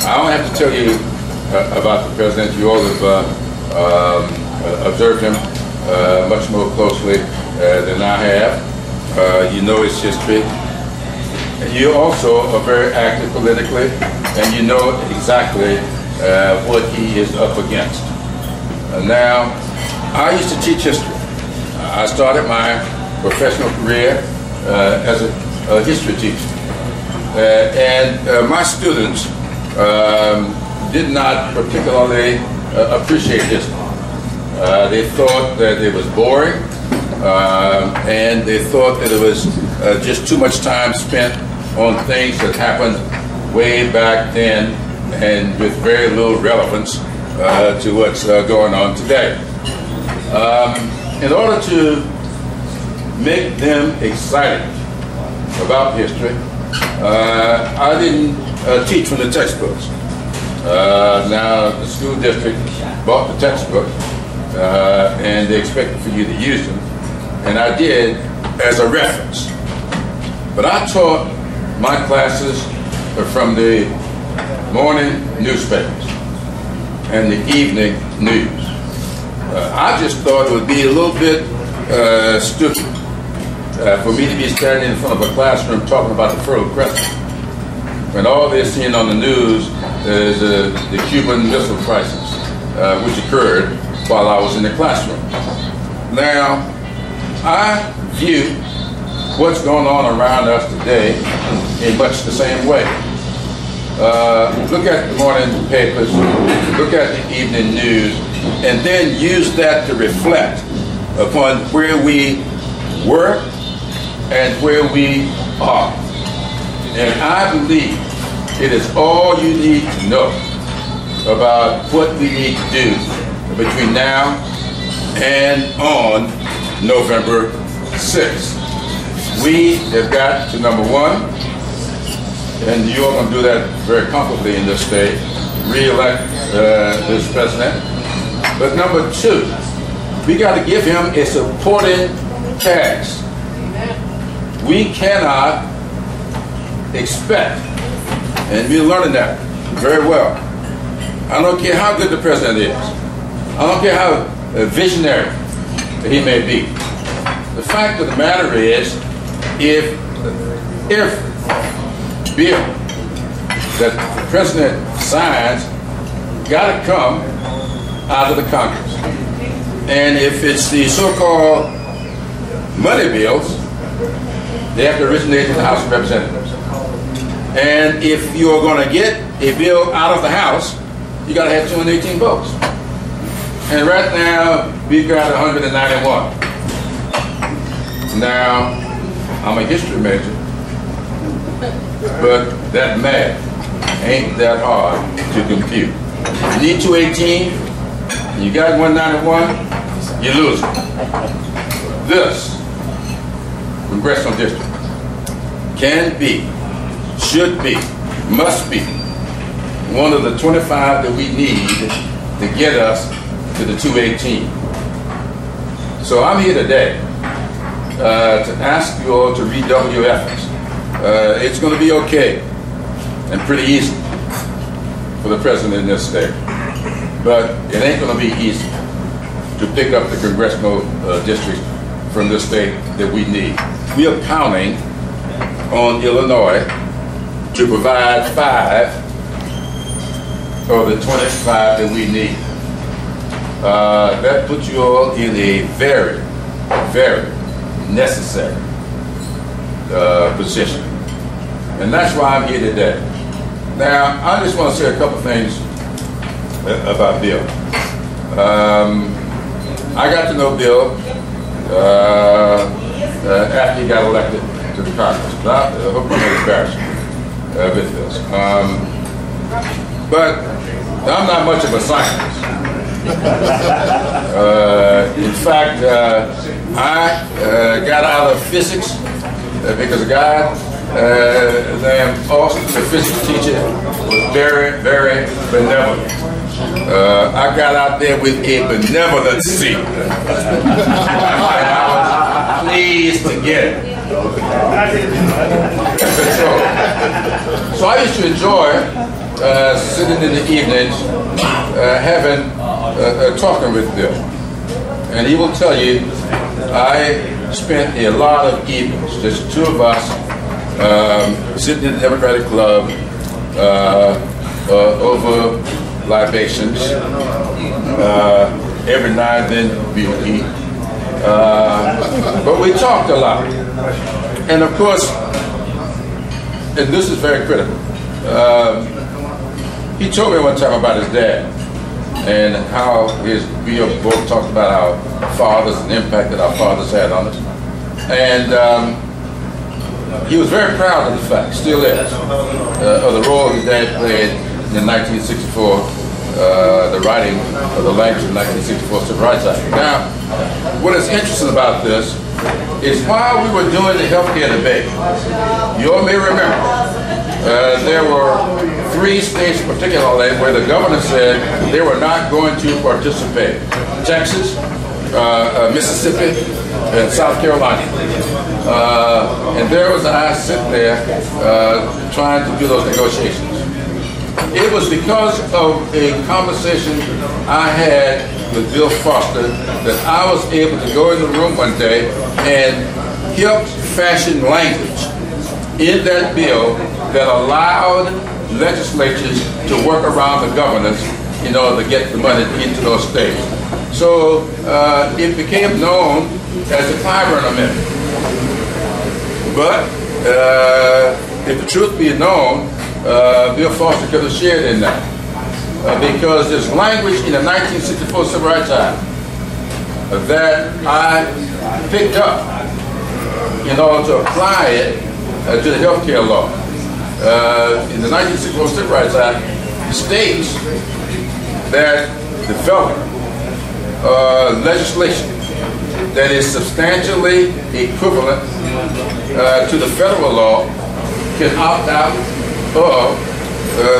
I don't have to tell you about the president. You all have observed him much more closely than I have. You know his history. And you also are very active politically, and you know exactly what he is up against. Now, I used to teach history. I started my professional career as a history teacher. And my students did not particularly appreciate history. They thought that it was boring, and they thought that it was just too much time spent on things that happened way back then and with very little relevance to what's going on today. In order to make them excited about history, I didn't teach from the textbooks. Now, the school district bought the textbook, and they expected for you to use them, and I did as a reference. But I taught my classes from the morning newspapers and the evening news. I just thought it would be a little bit stupid for me to be standing in front of a classroom talking about the Fertile Crescent when all they're seeing on the news is the Cuban Missile Crisis, which occurred while I was in the classroom. Now, I view what's going on around us today in much the same way. Look at the morning papers, look at the evening news, and then use that to reflect upon where we were and where we are. And I believe it is all you need to know about what we need to do between now and on November 6th. We have got to, number one, and you're going to do that very comfortably in this state, re-elect this president. But number two, we got to give him a supporting cast. We cannot expect, and we're learning that very well. I don't care how good the president is. I don't care how visionary he may be. The fact of the matter is, if bill that the president signs got to come out of the Congress. And if it's the so-called money bills, they have to originate in the House of Representatives. And if you're going to get a bill out of the House, you got to have 218 votes. And right now, we've got 191. Now, I'm a history major, but that math ain't that hard to compute. You need 218, and you got 191, you lose it. This congressional district can be, should be, must be one of the 25 that we need to get us to the 218. So I'm here today to ask you all to redouble your efforts. It's going to be okay and pretty easy for the president in this state, but it ain't going to be easy to pick up the congressional districts from this state that we need. We are counting on Illinois to provide 5 of the 25 that we need. That puts you all in a very, very necessary position. And that's why I'm here today. Now, I just want to say a couple things about Bill. I got to know Bill after he got elected to the Congress. I hope I'm not embarrassed with this. But I'm not much of a scientist. In fact, I got out of physics because a guy named Austin, the physics teacher, was very, very benevolent. I got out there with a benevolency. And I was pleased to get it. So I used to enjoy sitting in the evenings, talking with Bill. And he will tell you, I spent a lot of evenings, just two of us, sitting in the Democratic Club over libations. Every now and then we would eat. But we talked a lot. And of course, and this is very critical, he told me one time about his dad and how we both talked about our fathers and the impact that our fathers had on us. And he was very proud of the fact, still is, of the role his dad played in 1964, the writing of the language in 1964 Civil Rights Act. Now, what is interesting about this is while we were doing the healthcare debate, you all may remember, there were 3 states particularly where the governor said they were not going to participate. Texas, Mississippi, and South Carolina. And there was I sitting there trying to do those negotiations. It was because of a conversation I had with Bill Foster that I was able to go in the room one day and help fashion language in that bill that allowed legislatures to work around the governors in order to get the money into those states. So it became known as the Clyburn Amendment. But if the truth be known, Bill Foster could have shared in that. Because there's language in the 1964 Civil Rights Act that I picked up in order to apply it to the health care law. In the 1964 Civil Rights Act states that the federal legislation that is substantially equivalent to the federal law can opt out of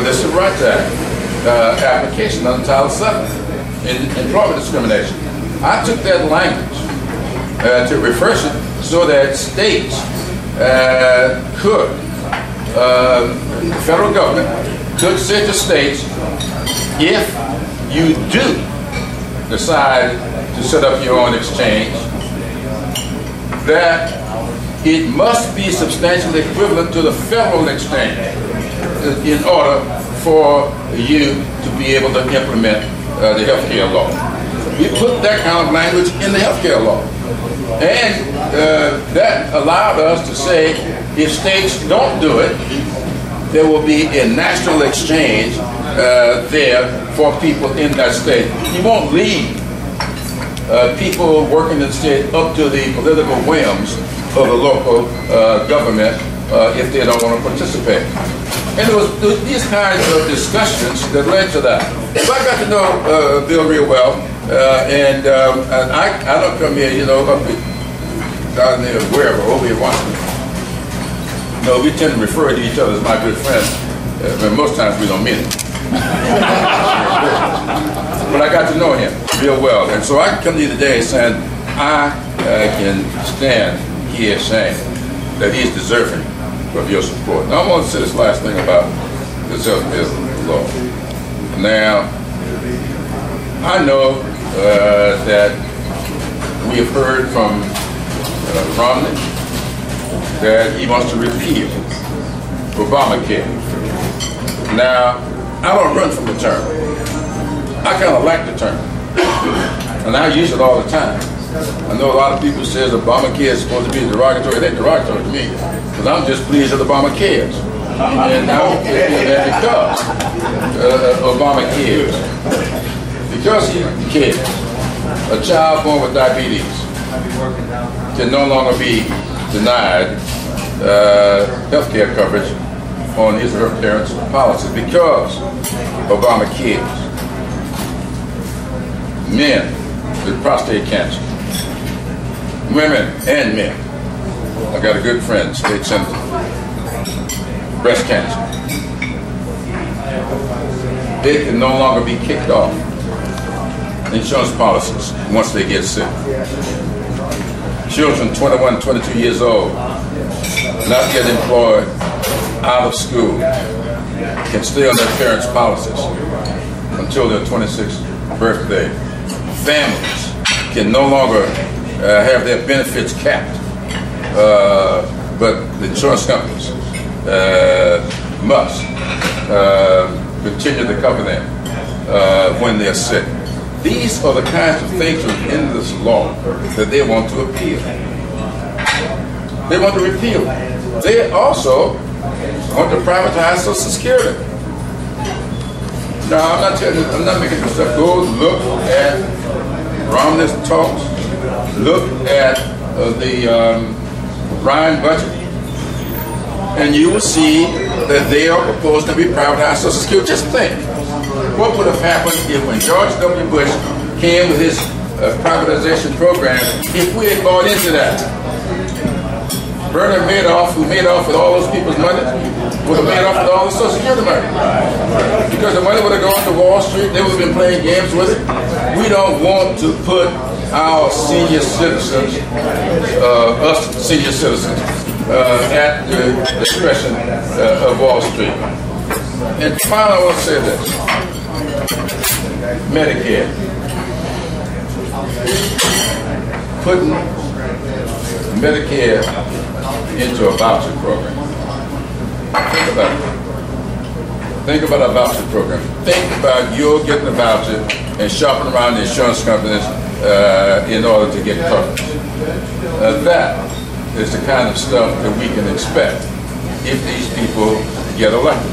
the Civil Rights Act application under Title VII in employment discrimination. I took that language to reverse it so that states could, the federal government could say to states, if you do decide to set up your own exchange, that it must be substantially equivalent to the federal exchange in order for you to be able to implement the health care law. We put that kind of language in the health care law. And that allowed us to say, if states don't do it, there will be a national exchange there for people in that state. You won't leave people working in the state up to the political whims of the local government if they don't want to participate. And it was these kinds of discussions that led to that. So I got to know Bill real well, and I don't come here, you know, up down there, wherever, over here, Washington. No, we tend to refer to each other as my good friends, but most times we don't mean it. But I got to know him real well, and so I can come to you today saying I can stand here saying that he's deserving of your support. Now I want to say this last thing about the health law. Now, I know that we have heard from Romney that he wants to repeal Obamacare. Now, I don't run from the term. I kind of like the term, and I use it all the time. I know a lot of people say Obamacare is supposed to be derogatory. It ain't derogatory to me, because I'm just pleased that Obama cares. And now because Obama cares. Because he cares, a child born with diabetes can no longer be denied health care coverage on his or her parents' policy because Obama cares. Men with prostate cancer, women and men. I got a good friend, state senator, breast cancer. They can no longer be kicked off insurance policies once they get sick. Children 21, 22 years old, not yet employed, out of school, can stay on their parents' policies until their 26th birthday. Families can no longer have their benefits capped, but the insurance companies must continue to cover them when they're sick. These are the kinds of things within this law that they want to appeal. They want to repeal it. They also want to privatize Social Security. Now, I'm not making this stuff. Go look at Romney's talks. Look at the Ryan budget, and you will see that they are proposed to be privatized Social Security. Just think, what would have happened if when George W. Bush came with his privatization program, if we had bought into that? Bernard Madoff, who made off with all those people's money, would have made off with all the Social Security money. Because the money would have gone to Wall Street, they would have been playing games with it. We don't want to put our senior citizens, us senior citizens, at the discretion of Wall Street. And finally, I want to say this. Medicare. Putting Medicare into a voucher program. Think about it. Think about a voucher program. Think about you getting a voucher and shopping around the insurance companies in order to get coverage. That is the kind of stuff that we can expect if these people get elected.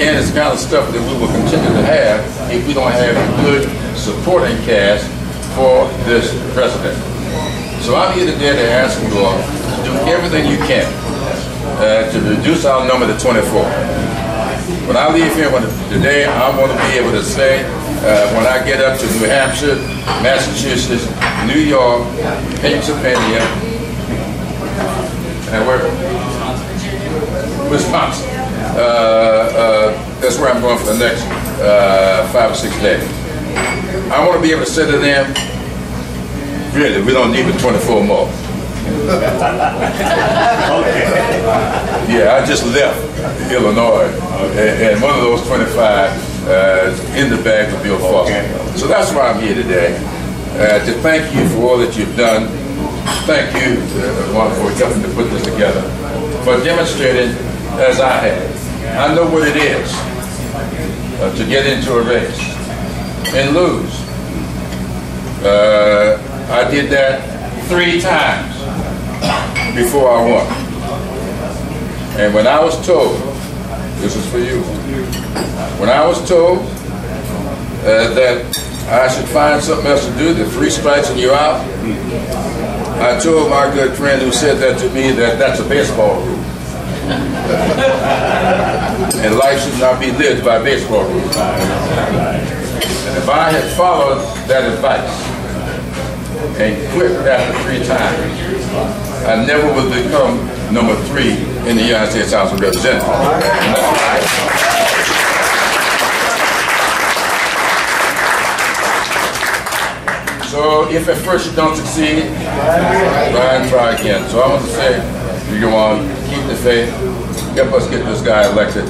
And it's the kind of stuff that we will continue to have if we don't have a good supporting cast for this president. So I'm here today to ask you all to do everything you can to reduce our number to 24. When I leave here today, I want to be able to say, when I get up to New Hampshire, Massachusetts, New York, Pennsylvania, and where? Wisconsin. That's where I'm going for the next 5 or 6 days. I want to be able to say to them, really, we don't need but 24 more. Yeah, I just left Illinois, and one of those 25 in the bag for Bill Foster. So that's why I'm here today, to thank you for all that you've done. Thank you, Juan, for helping to put this together, for demonstrating, as I have. I know what it is to get into a race and lose. I did that 3 times before I won. And when I was told, this is for you, when I was told that I should find something else to do, the 3 strikes and you're out, I told my good friend who said that to me that that's a baseball rule. And life should not be lived by baseball rules. And if I had followed that advice and quit after 3 times, I never would become number 3 in the United States House of Representatives. So if at first you don't succeed, try and try again. So I want to say, you go on, keep the faith, help us get this guy elected.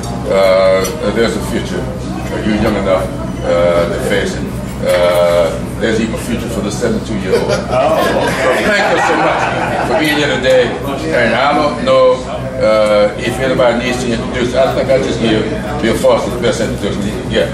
There's a future. You're young enough to face it. There's even a future for the 72-year-old. So thank you so much for being here today. And I don't know if anybody needs to introduce. I think I just give Bill Foster the best introduction he can get.